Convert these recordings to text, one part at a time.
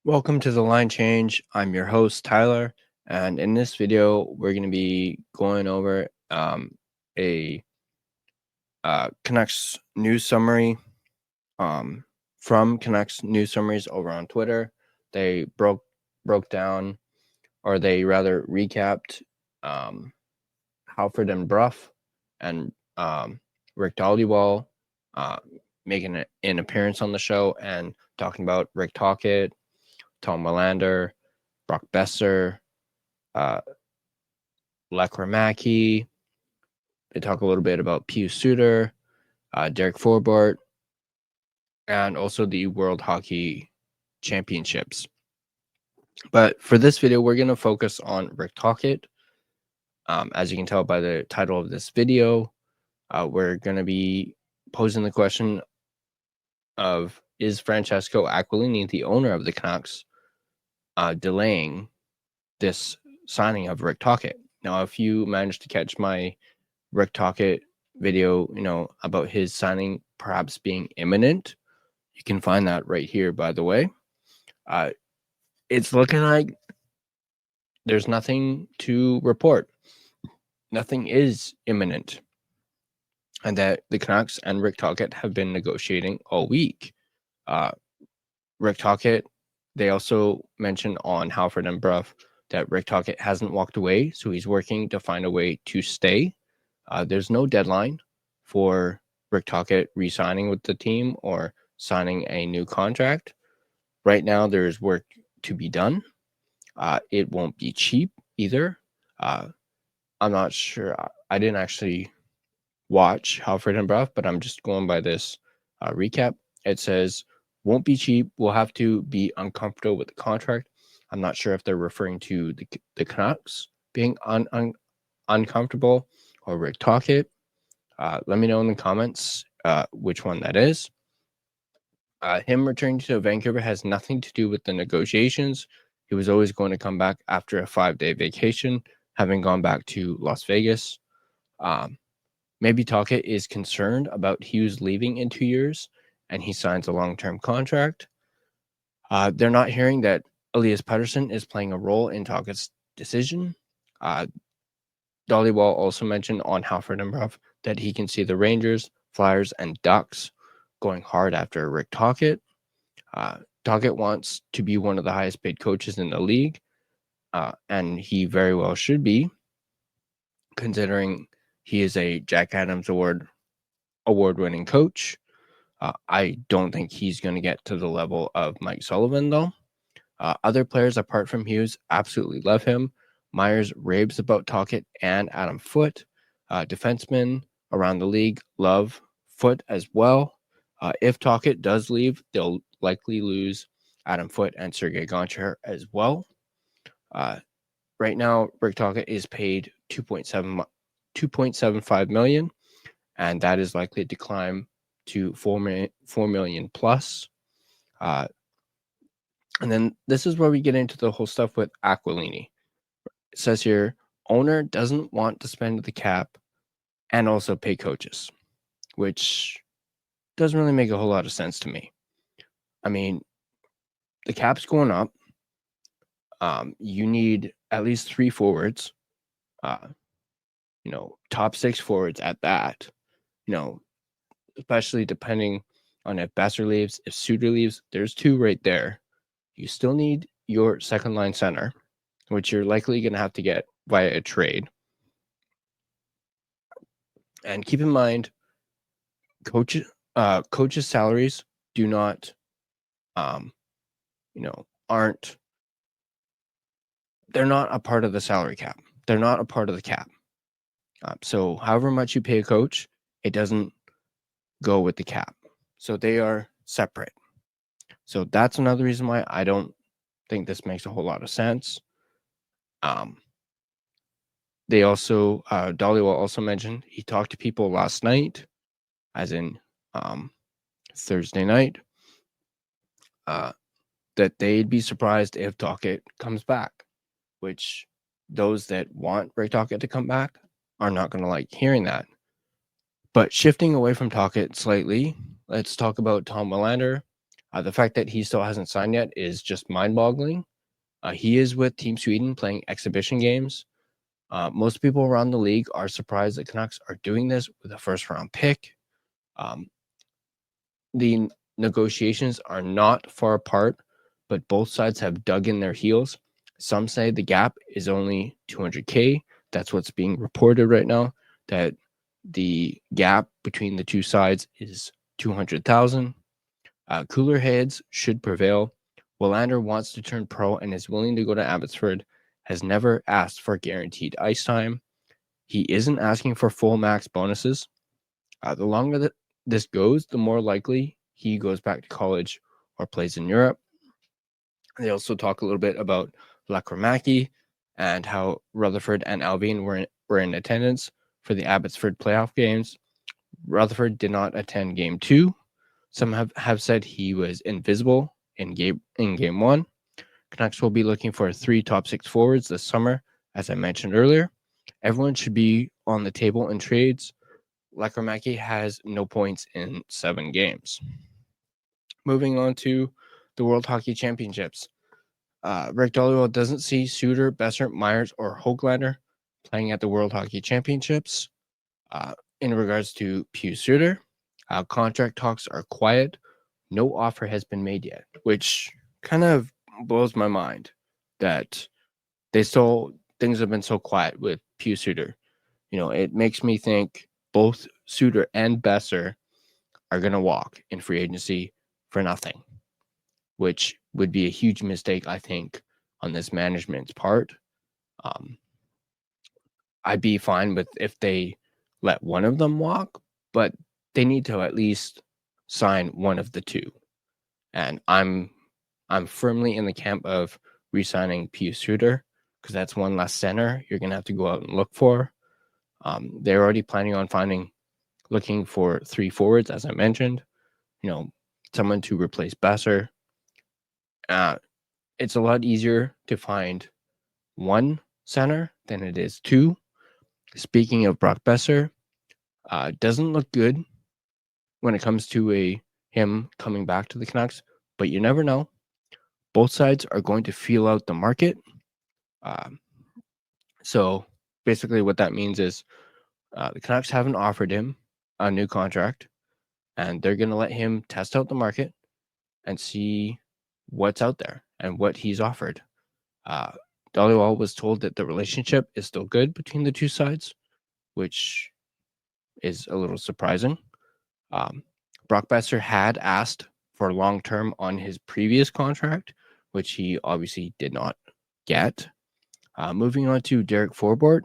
Welcome to the Line Change. I'm your host, Tyler, and in this video, we're going to be going over a Canucks news summary from Canucks news summaries over on Twitter. They broke down, or they rather recapped Halford Brough and Rick Dhaliwal making an appearance on the show and talking about Rick Tocchet, Tom Willander, Brock Besser, Lekramaki. They talk a little bit about Pius Suter, Derek Forbort, and also the World Hockey Championships. But for this video, we're going to focus on Rick Tocchet. As you can tell by the title of this video, we're going to be posing the question of, is Francesco Aquilini, the owner of the Canucks, delaying this signing of Rick Tocchet? Now, if you managed to catch my Rick Tocchet video, about his signing perhaps being imminent, you can find that right here, by the way. It's looking like there's nothing to report. Nothing is imminent. And that the Canucks and Rick Tocchet have been negotiating all week. Rick Tocchet, they also mentioned on Halford Brough that Rick Tocchet hasn't walked away, so he's working to find a way to stay. There's no deadline for Rick Tocchet re-signing with the team or signing a new contract. Right now, there's work to be done. It won't be cheap either. I'm not sure. I didn't actually watch Halford Brough, but I'm just going by this recap. It says, won't be cheap. We'll have to be uncomfortable with the contract. I'm not sure if they're referring to the Canucks being uncomfortable or Rick Tocchet. Let me know in the comments which one that is. Him returning to Vancouver has nothing to do with the negotiations. He was always going to come back after a 5-day vacation, having gone back to Las Vegas. Maybe Tocchet is concerned about Hughes leaving in 2 years, and he signs a long-term contract. They're not hearing that Elias Pettersson is playing a role in Tocchet's decision. Dhaliwal also mentioned on Halford Brough that he can see the Rangers, Flyers, and Ducks going hard after Rick Tocchet. Tocchet wants to be one of the highest paid coaches in the league, and he very well should be, considering he is a Jack Adams award-winning coach. I don't think he's going to get to the level of Mike Sullivan, though. Other players apart from Hughes absolutely love him. Myers raves about Tocchet and Adam Foote. Defensemen around the league love Foote as well. If Tocchet does leave, they'll likely lose Adam Foote and Sergei Gonchar as well. Right now, Rick Tocchet is paid $2.75 million, and that is likely to climb to $4 million plus. And then this is where we get into the whole stuff with Aquilini. It says here, owner doesn't want to spend the cap and also pay coaches, which doesn't really make a whole lot of sense to me. I mean, the cap's going up. You need at least 3 forwards, top 6 forwards at that, especially depending on if Besser leaves, if Suter leaves, there's 2 right there. You still need your second line center, which you're likely going to have to get via a trade. And keep in mind, coaches' salaries do not, they're not a part of the salary cap. They're not a part of the cap. So however much you pay a coach, it doesn't go with the cap. So they are separate. So that's another reason why I don't think this makes a whole lot of sense. They also, Dhaliwal also mentioned he talked to people last night, as in Thursday night, that they'd be surprised if Tocchet comes back, which those that want Rick Tocchet to come back are not going to like hearing that. But shifting away from Tocchet slightly, let's talk about Tom Willander. The fact that he still hasn't signed yet is just mind-boggling. He is with Team Sweden playing exhibition games. Most people around the league are surprised the Canucks are doing this with a first-round pick. The negotiations are not far apart, but both sides have dug in their heels. Some say the gap is only $200K. That's what's being reported right now, that the gap between the two sides is $200,000. Cooler heads should prevail. Willander wants to turn pro and is willing to go to Abbotsford, has never asked for guaranteed ice time. He isn't asking for full max bonuses. The longer that this goes, the more likely he goes back to college or plays in Europe. They also talk a little bit about Lakromaki and how Rutherford and Albion were in attendance for the Abbotsford playoff games. Rutherford did not attend game 2. Some have said he was invisible in game 1. Canucks will be looking for 3 top 6 forwards this summer, as I mentioned earlier. Everyone should be on the table in trades. Lakromaki has no points in 7 games. Moving on to the World Hockey Championships. Rick Dhaliwal doesn't see Suter, Besser, Myers, or Höglander playing at the World Hockey Championships. In regards to Pius Suter, contract talks are quiet. No offer has been made yet, which kind of blows my mind that things have been so quiet with Pius Suter. It makes me think both Suter and Besser are going to walk in free agency for nothing, which would be a huge mistake, I think, on this management's part. I'd be fine with if they let one of them walk, but they need to at least sign one of the two. And I'm firmly in the camp of re-signing Pius Suter, because that's one less center you're going to have to go out and look for. They're already planning on looking for 3 forwards, as I mentioned. Someone to replace Besser. It's a lot easier to find 1 center than it is 2. Speaking of Brock Besser, doesn't look good when it comes to him coming back to the Canucks, but you never know. Both sides are going to feel out the market. So basically what that means is the Canucks haven't offered him a new contract, and they're going to let him test out the market and see what's out there and what he's offered. Dhaliwal was told that the relationship is still good between the two sides, which is a little surprising. Brock Besser had asked for long-term on his previous contract, which he obviously did not get. Moving on to Derek Forbort,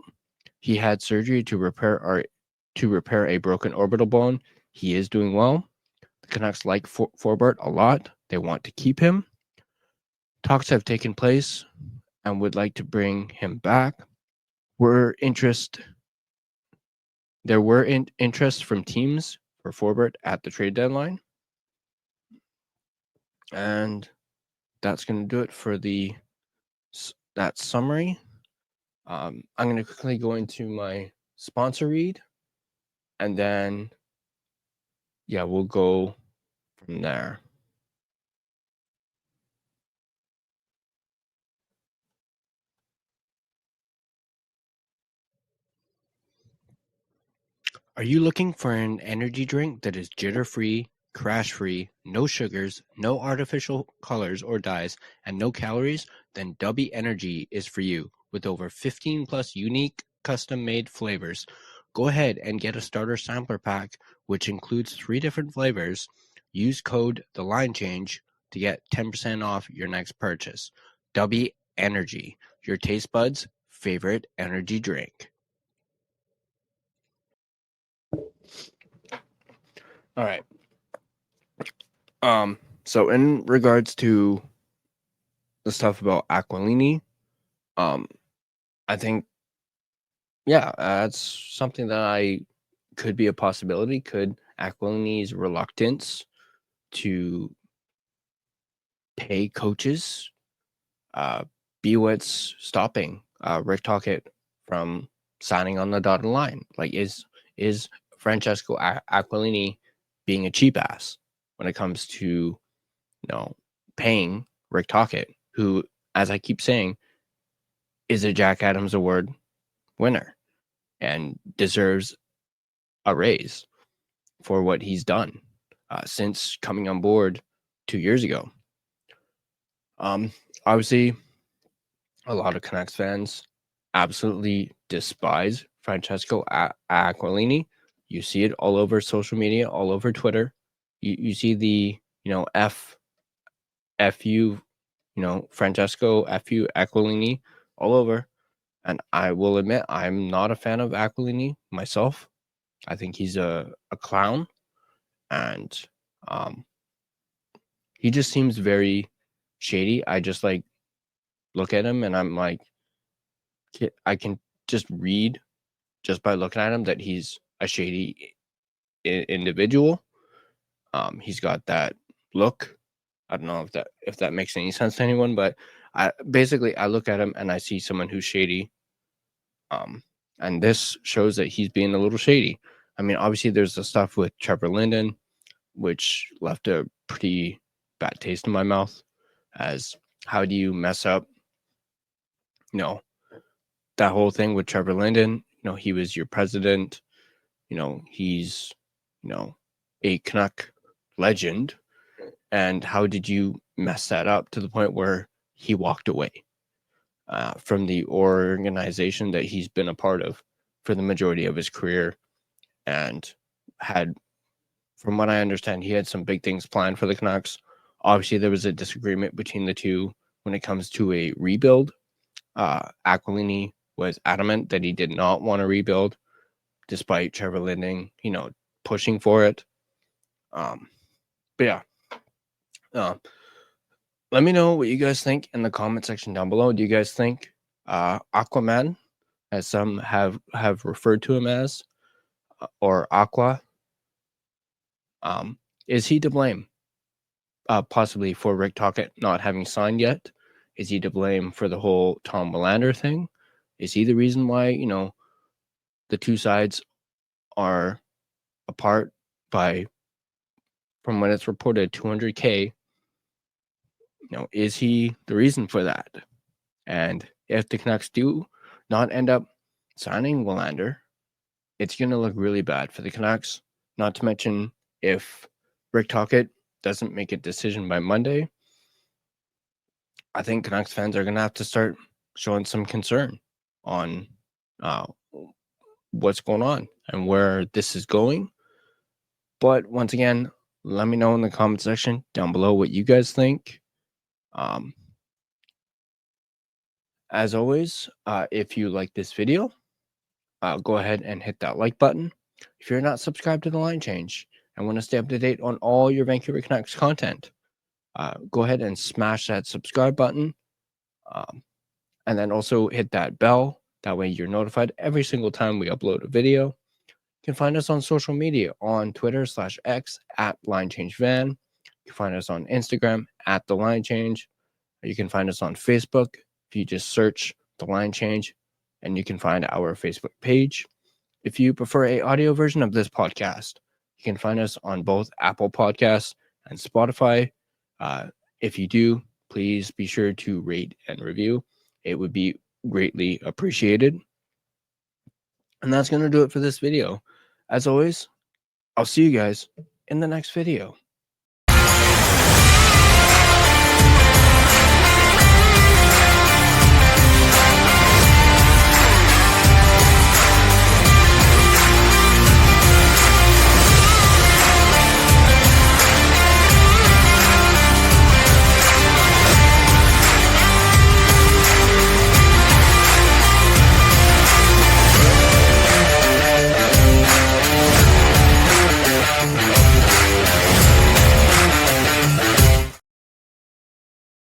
he had surgery to repair a broken orbital bone. He is doing well. The Canucks like Forbort a lot. They want to keep him. Talks have taken place and would like to bring him back. There were interest from teams for Forbort at the trade deadline. And that's going to do it for that summary. I'm going to quickly go into my sponsor read, and then we'll go from there. Are you looking for an energy drink that is jitter-free, crash-free, no sugars, no artificial colors or dyes, and no calories? Then Dubby Energy is for you. With over 15 plus unique custom-made flavors, go ahead and get a starter sampler pack, which includes 3 different flavors. Use code TheLineChange to get 10% off your next purchase. Dubby Energy, your taste buds' favorite energy drink. All right. So in regards to the stuff about Aquilini, I think, that's something that could be a possibility. Could Aquilini's reluctance to pay coaches be what's stopping Rick Tocchet from signing on the dotted line? Like, is Francesco Aquilini being a cheap ass when it comes to paying Rick Tocchet, who, as I keep saying, is a Jack Adams Award winner and deserves a raise for what he's done since coming on board 2 years ago. Obviously, a lot of Canucks fans absolutely despise Francesco Aquilini. You see it all over social media, all over Twitter. You see the, FU, Francesco FU Aquilini all over. And I will admit, I'm not a fan of Aquilini myself. I think he's a clown. And he just seems very shady. I just look at him and I'm like, I can just read just by looking at him that he's a shady individual. He's got that look. I don't know if that makes any sense to anyone, but I look at him and I see someone who's shady. And this shows that he's being a little shady. I mean, obviously there's the stuff with Trevor Linden, which left a pretty bad taste in my mouth. As how do you mess up, that whole thing with Trevor Linden? He was your president. He's, a Canuck legend. And how did you mess that up to the point where he walked away from the organization that he's been a part of for the majority of his career, and had, from what I understand, he had some big things planned for the Canucks. Obviously, there was a disagreement between the two when it comes to a rebuild. Aquilini was adamant that he did not want to rebuild, despite Trevor Linden, pushing for it. But yeah. Let me know what you guys think in the comment section down below. Do you guys think Aquaman, as some have referred to him as, or Aqua, is he to blame? Possibly for Rick Tocchet not having signed yet? Is he to blame for the whole Tom Willander thing? Is he the reason why, the two sides are apart by, from when it's reported, $200K? Is he the reason for that? And if the Canucks do not end up signing Willander, it's going to look really bad for the Canucks. Not to mention, if Rick Tocchet doesn't make a decision by Monday, I think Canucks fans are going to have to start showing some concern on what's going on and where this is going. But once again, let me know in the comment section down below what you guys think. As always, if you like this video, go ahead and hit that like button. If you're not subscribed to The Line Change and want to stay up to date on all your Vancouver Canucks content, go ahead and smash that subscribe button. And then also hit that bell. That way you're notified every single time we upload a video. You can find us on social media on Twitter/X @LineChangeVan. You can find us on Instagram @TheLineChange. You can find us on Facebook if you just search The Line Change, and you can find our Facebook page. If you prefer an audio version of this podcast, you can find us on both Apple Podcasts and Spotify. If you do, please be sure to rate and review. It would be greatly appreciated. And that's going to do it for this video. As always, I'll see you guys in the next video.